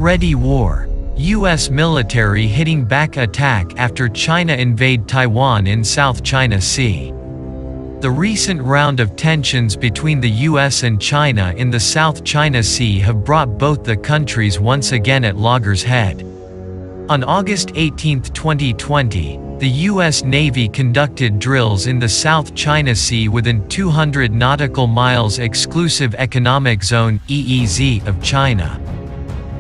Ready War. U.S. military hitting back attack after China invade Taiwan in South China Sea. The recent round of tensions between the U.S. and China in the South China Sea have brought both the countries once again at loggerheads. On August 18, 2020, the U.S. Navy conducted drills in the South China Sea within 200 nautical miles Exclusive Economic Zone (EEZ) of China.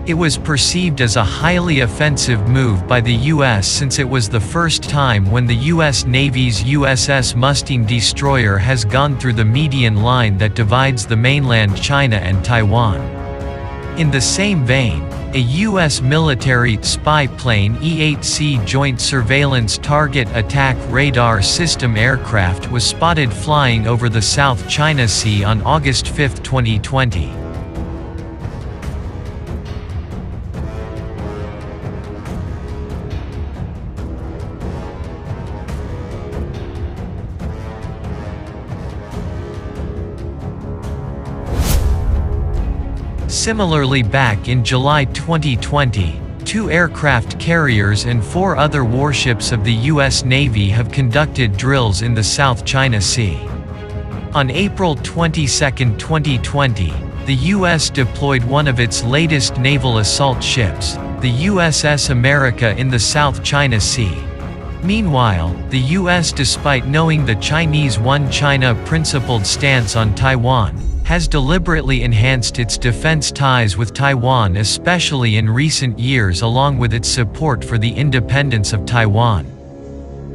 It was perceived as a highly offensive move by the U.S. since it was the first time when the U.S. Navy's USS Mustang destroyer has gone through the median line that divides the mainland China and Taiwan. In the same vein, a U.S. military spy plane E-8C Joint Surveillance Target Attack Radar System aircraft was spotted flying over the South China Sea on August 5, 2020. Similarly, back in July 2020, 2 aircraft carriers and 4 other warships of the U.S. Navy have conducted drills in the South China Sea. On April 22, 2020, the U.S. deployed one of its latest naval assault ships, the USS America, in the South China Sea. Meanwhile, the U.S., despite knowing the Chinese One China principled stance on Taiwan, has deliberately enhanced its defense ties with Taiwan, especially in recent years, along with its support for the independence of Taiwan.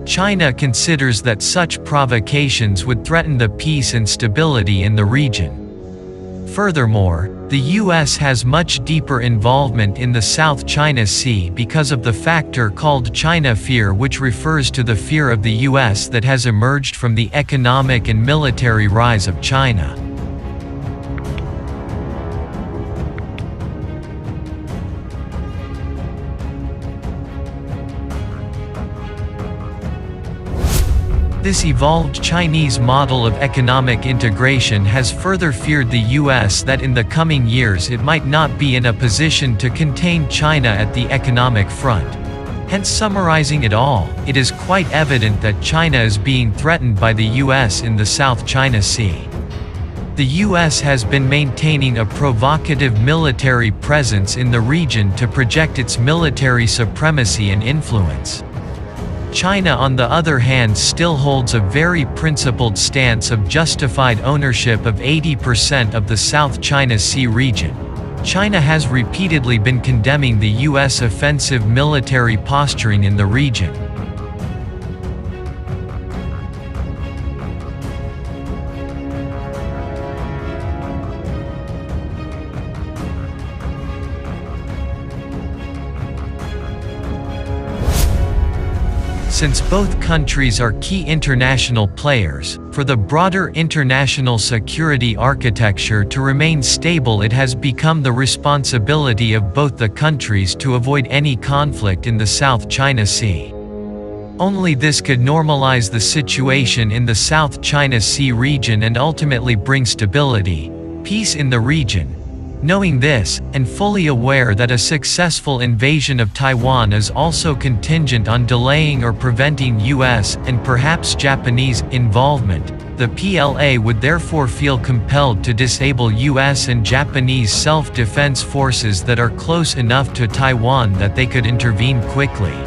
China considers that such provocations would threaten the peace and stability in the region. Furthermore, the U.S. has much deeper involvement in the South China Sea because of the factor called China fear, which refers to the fear of the U.S. that has emerged from the economic and military rise of China. This evolved Chinese model of economic integration has further feared the U.S. that in the coming years it might not be in a position to contain China at the economic front. Hence, summarizing it all, it is quite evident that China is being threatened by the U.S. in the South China Sea. The U.S. has been maintaining a provocative military presence in the region to project its military supremacy and influence. China, on the other hand, still holds a very principled stance of justified ownership of 80% of the South China Sea region. China has repeatedly been condemning the U.S. offensive military posturing in the region. Since both countries are key international players, for the broader international security architecture to remain stable, it has become the responsibility of both the countries to avoid any conflict in the South China Sea. Only this could normalize the situation in the South China Sea region and ultimately bring stability, peace in the region. Knowing this, and fully aware that a successful invasion of Taiwan is also contingent on delaying or preventing U.S. and perhaps Japanese involvement, the PLA would therefore feel compelled to disable U.S. and Japanese self-defense forces that are close enough to Taiwan that they could intervene quickly.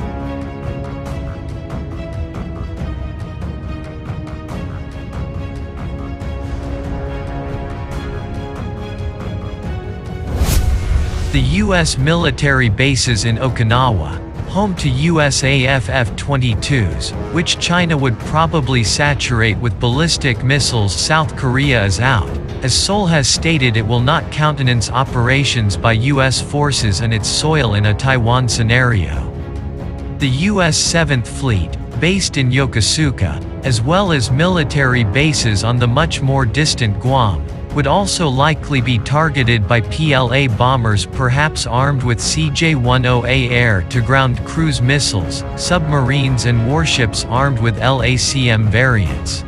The U.S. military bases in Okinawa, home to USAF F-22s, which China would probably saturate with ballistic missiles. South Korea is out, as Seoul has stated it will not countenance operations by U.S. forces on its soil in a Taiwan scenario. The U.S. 7th Fleet, based in Yokosuka, as well as military bases on the much more distant Guam, would also likely be targeted by PLA bombers, perhaps armed with CJ-10A air-to-ground cruise missiles, submarines and warships armed with LACM variants.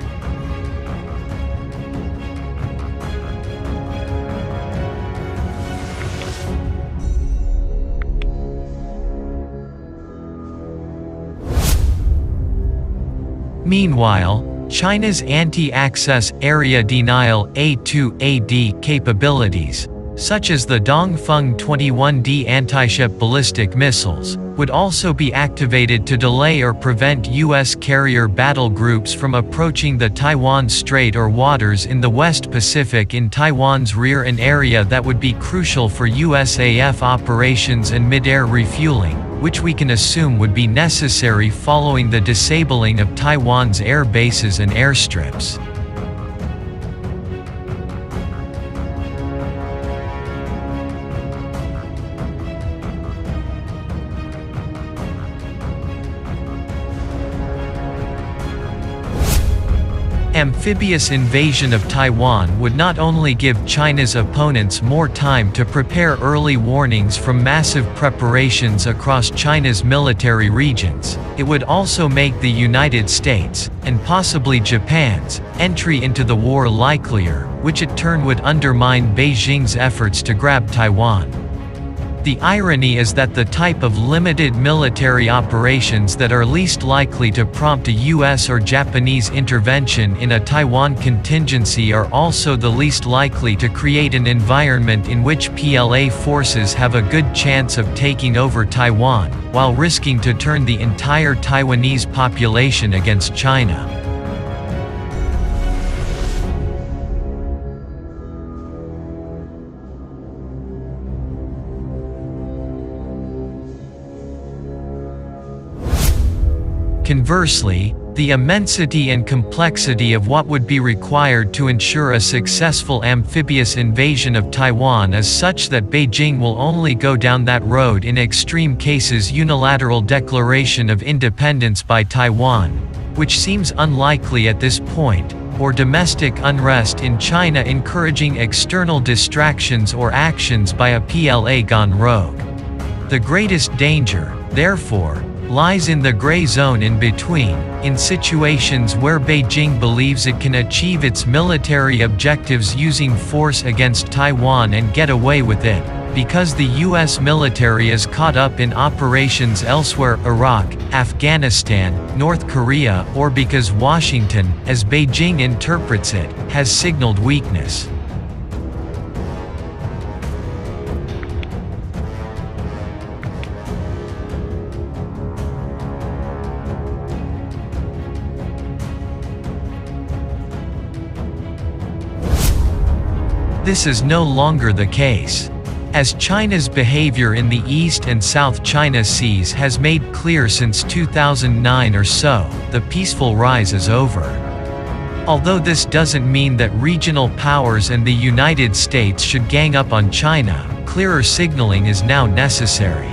Meanwhile, China's anti-access area denial A2AD capabilities, such as the Dongfeng 21D anti-ship ballistic missiles, would also be activated to delay or prevent U.S. carrier battle groups from approaching the Taiwan Strait or waters in the West Pacific in Taiwan's rear, an area that would be crucial for USAF operations and mid-air refueling, which we can assume would be necessary following the disabling of Taiwan's air bases and airstrips. Amphibious invasion of Taiwan would not only give China's opponents more time to prepare early warnings from massive preparations across China's military regions, it would also make the United States, and possibly Japan's, entry into the war likelier, which in turn would undermine Beijing's efforts to grab Taiwan. The irony is that the type of limited military operations that are least likely to prompt a US or Japanese intervention in a Taiwan contingency are also the least likely to create an environment in which PLA forces have a good chance of taking over Taiwan, while risking to turn the entire Taiwanese population against China. Conversely, the immensity and complexity of what would be required to ensure a successful amphibious invasion of Taiwan is such that Beijing will only go down that road in extreme cases. Unilateral declaration of independence by Taiwan, which seems unlikely at this point, or domestic unrest in China encouraging external distractions or actions by a PLA gone rogue. The greatest danger, therefore, lies in the gray zone in between, in situations where Beijing believes it can achieve its military objectives using force against Taiwan and get away with it, because the US military is caught up in operations elsewhere, Iraq, Afghanistan, North Korea, or because Washington, as Beijing interprets it, has signaled weakness. This is no longer the case. As China's behavior in the East and South China Seas has made clear since 2009 or so, the peaceful rise is over. Although this doesn't mean that regional powers and the United States should gang up on China, clearer signaling is now necessary.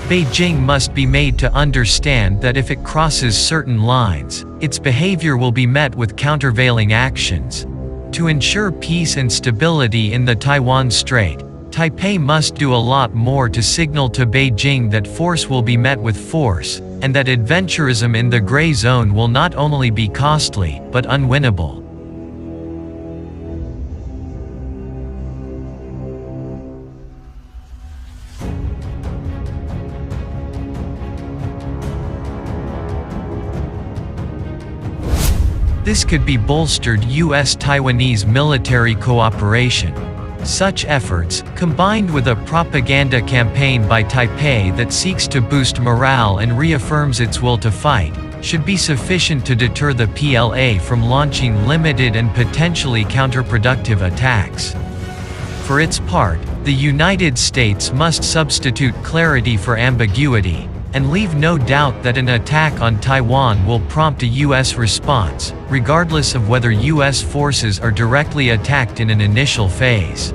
Beijing must be made to understand that if it crosses certain lines, its behavior will be met with countervailing actions. To ensure peace and stability in the Taiwan Strait, Taipei must do a lot more to signal to Beijing that force will be met with force, and that adventurism in the gray zone will not only be costly, but unwinnable. This could be bolstered US-Taiwanese military cooperation. Such efforts, combined with a propaganda campaign by Taipei that seeks to boost morale and reaffirms its will to fight, should be sufficient to deter the PLA from launching limited and potentially counterproductive attacks. For its part, the United States must substitute clarity for ambiguity, and leave no doubt that an attack on Taiwan will prompt a US response, regardless of whether US forces are directly attacked in an initial phase.